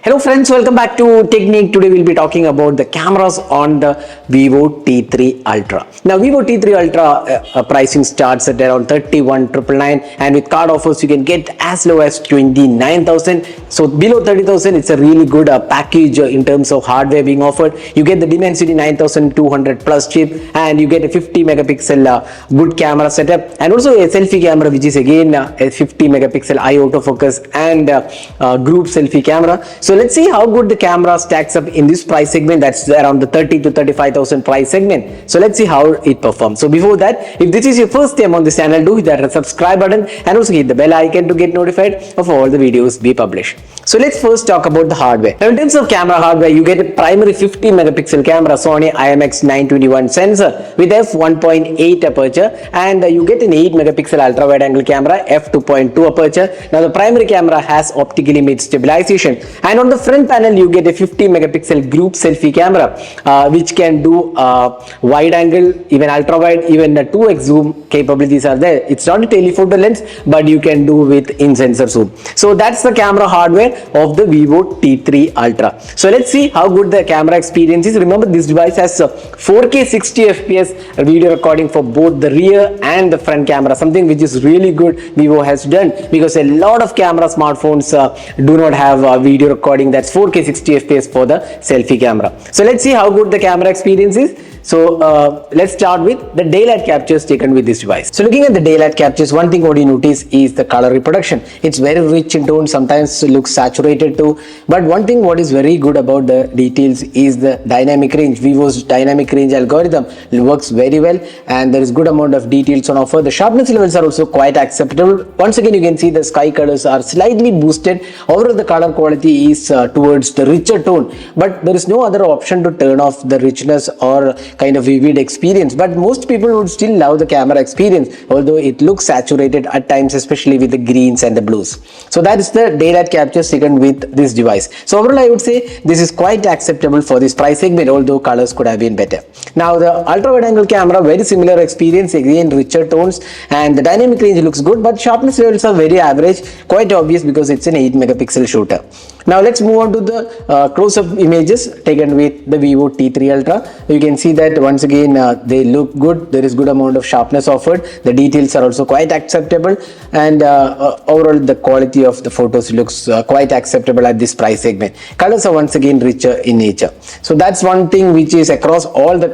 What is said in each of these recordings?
Hello friends, welcome back to Technique. Today we'll be talking about the cameras on the Vivo T3 Ultra. Now Vivo T3 Ultra pricing starts at around 31,999 and with card offers you can get as low as 29,000. So below 30,000 it's a really good package in terms of hardware being offered. You get the Dimensity 9200 plus chip and you get a 50 megapixel good camera setup and also a selfie camera which is again a 50 megapixel eye autofocus and group selfie camera. So let's see how good the camera stacks up in this price segment. That's around the 30 to 35,000 price segment. So let's see how it performs. So before that, if this is your first time on this channel, do hit that subscribe button and also hit the bell icon to get notified of all the videos we publish. So let's first talk about the hardware. Now in terms of camera hardware, you get a primary 50 megapixel camera Sony IMX921 sensor with f1.8 aperture and you get an 8 megapixel ultra wide angle camera f2.2 aperture. Now the primary camera has optically made stabilization and on the front panel you get a 50 megapixel group selfie camera which can do wide angle, even ultra wide, even the 2x zoom capabilities are there. It's not a telephoto lens but you can do with in sensor zoom. So that's the camera hardware of the Vivo T3 Ultra. So let's see how good the camera experience is. Remember this device has 4K 60 fps video recording for both the rear and the front camera, something which is really good Vivo has done because a lot of camera smartphones do not have video recording that's 4K 60 fps for the selfie camera. So let's see how good the camera experience is. So let's start with the daylight captures taken with this device. So looking at the daylight captures, one thing what you notice is the color reproduction. It's very rich in tone, sometimes it looks saturated too, but one thing what is very good about the details is the dynamic range. Vivo's dynamic range algorithm works very well and there is good amount of details on offer. The sharpness levels are also quite acceptable. Once again you can see the sky colors are slightly boosted. Overall the color quality is towards the richer tone, but there is no other option to turn off the richness or kind of vivid experience, but most people would still love the camera experience although it looks saturated at times, especially with the greens and the blues. So that is the daylight capture taken with this device. So overall I would say this is quite acceptable for this price segment, although colors could have been better. Now the ultra wide angle camera, very similar experience, again richer tones and the dynamic range looks good, but sharpness levels are very average, quite obvious because it's an 8 megapixel shooter. Now let's move on to the close-up images taken with the Vivo T3 Ultra. You can see that once again they look good. There is good amount of sharpness offered. The details are also quite acceptable and overall the quality of the photos looks quite acceptable at this price segment. Colors are once again richer in nature. So that's one thing which is across all the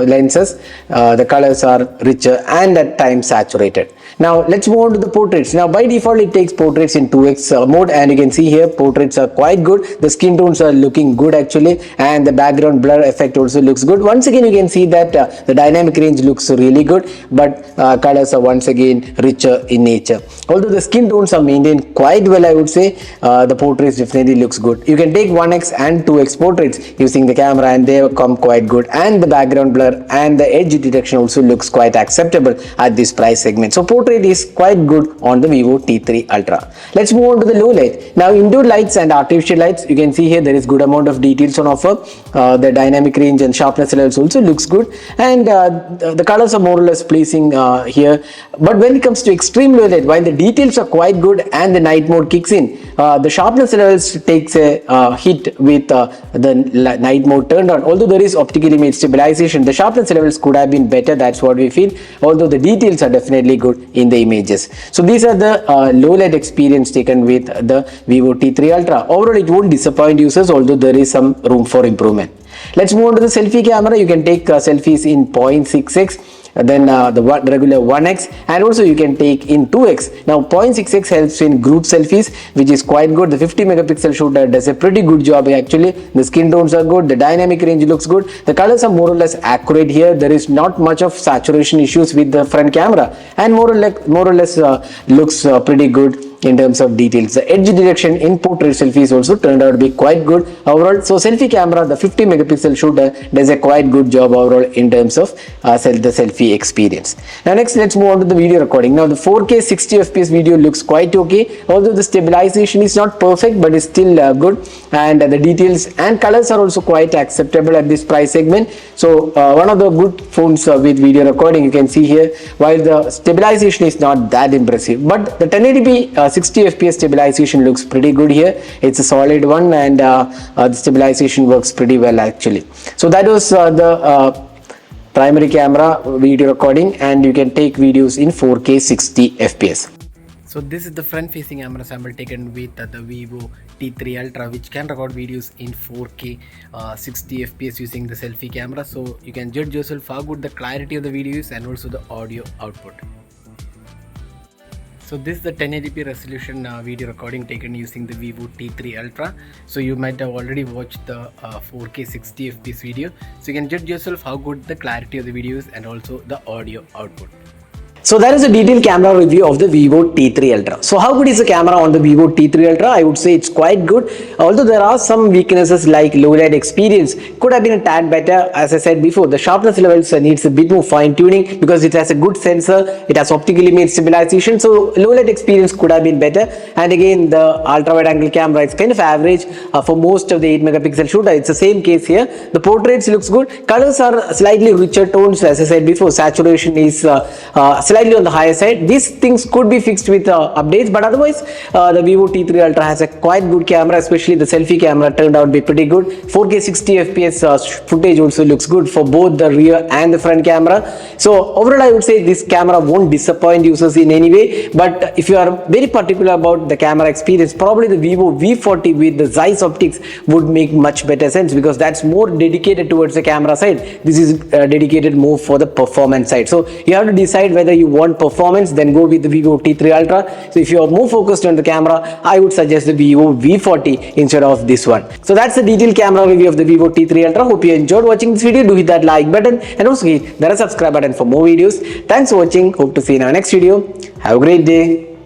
lenses. The colors are richer and at times saturated. Now let's move on to the portraits. Now by default it takes portraits in 2x mode and you can see here portraits are quite good. The skin tones are looking good actually and the background blur effect also looks good. Once again you can see that the dynamic range looks really good, but colors are once again richer in nature. Although the skin tones are maintained quite well, I would say the portraits definitely looks good. You can take 1x and 2x portraits using the camera and they come quite good, and the background blur and the edge detection also looks quite acceptable at this price segment. So portrait is quite good on the Vivo T3 Ultra. Let's move on to the low light. Now indoor lights and artificial lights, you can see here there is good amount of details on offer. The dynamic range and sharpness levels also looks good and the colors are more or less pleasing here. But when it comes to extreme low light, while the details are quite good and the night mode kicks in, the sharpness levels takes a hit with the night mode turned on. Although there is optically made stabilization, the sharpness levels could have been better, that's what we feel, although the details are definitely good in the images. So these are the low light experience taken with the Vivo T3 Ultra. Overall it won't disappoint users, although there is some room for improvement. Let's move on to the selfie camera. You can take selfies in 0.66, then the regular 1x, and also you can take in 2x. Now 0.66 helps in group selfies, which is quite good. The 50 megapixel shooter does a pretty good job actually. The skin tones are good, the dynamic range looks good, the colors are more or less accurate here. There is not much of saturation issues with the front camera and more or less looks pretty good in terms of details. The edge detection in portrait selfies also turned out to be quite good overall. So selfie camera, the 50 megapixel shooter does a quite good job overall in terms of the selfie experience. Now next let's move on to the video recording. Now the 4K 60 fps video looks quite okay, although the stabilization is not perfect but is still good, and the details and colors are also quite acceptable at this price segment. So one of the good phones with video recording, you can see here, while the stabilization is not that impressive, but the 1080p 60 fps stabilization looks pretty good here. It's a solid one, and the stabilization works pretty well actually. So that was the primary camera video recording, and you can take videos in 4K 60 fps. So this is the front facing camera sample taken with the Vivo T3 Ultra, which can record videos in 4K 60 fps using the selfie camera. So you can judge yourself how good the clarity of the video is and also the audio output. So this is the 1080p resolution video recording taken using the Vivo T3 Ultra. So you might have already watched the 4K 60 fps video. So you can judge yourself how good the clarity of the video is and also the audio output. So that is a detailed camera review of the Vivo T3 Ultra. So how good is the camera on the Vivo T3 Ultra? I would say it's quite good. Although there are some weaknesses like low light experience could have been a tad better. As I said before, the sharpness levels needs a bit more fine tuning because it has a good sensor. It has optically made stabilization. So low light experience could have been better. And again, the ultra wide angle camera is kind of average for most of the 8 megapixel shooter. It's the same case here. The portraits looks good. Colors are slightly richer tones. As I said before, saturation is slightly on the higher side. These things could be fixed with updates, but otherwise the Vivo T3 Ultra has a quite good camera, especially the selfie camera turned out to be pretty good. 4K 60 fps footage also looks good for both the rear and the front camera. So overall I would say this camera won't disappoint users in any way, but if you are very particular about the camera experience, probably the Vivo V40 with the Zeiss optics would make much better sense, because that's more dedicated towards the camera side. This is dedicated more for the performance side. So you have to decide whether you want performance, then go with the Vivo T3 Ultra. So if you are more focused on the camera, I would suggest the Vivo V40 instead of this one. So that's the detailed camera review of the Vivo T3 Ultra. Hope you enjoyed watching this video. Do hit that like button and also hit the subscribe button for more videos. Thanks for watching. Hope to see you in our next video. Have a great day.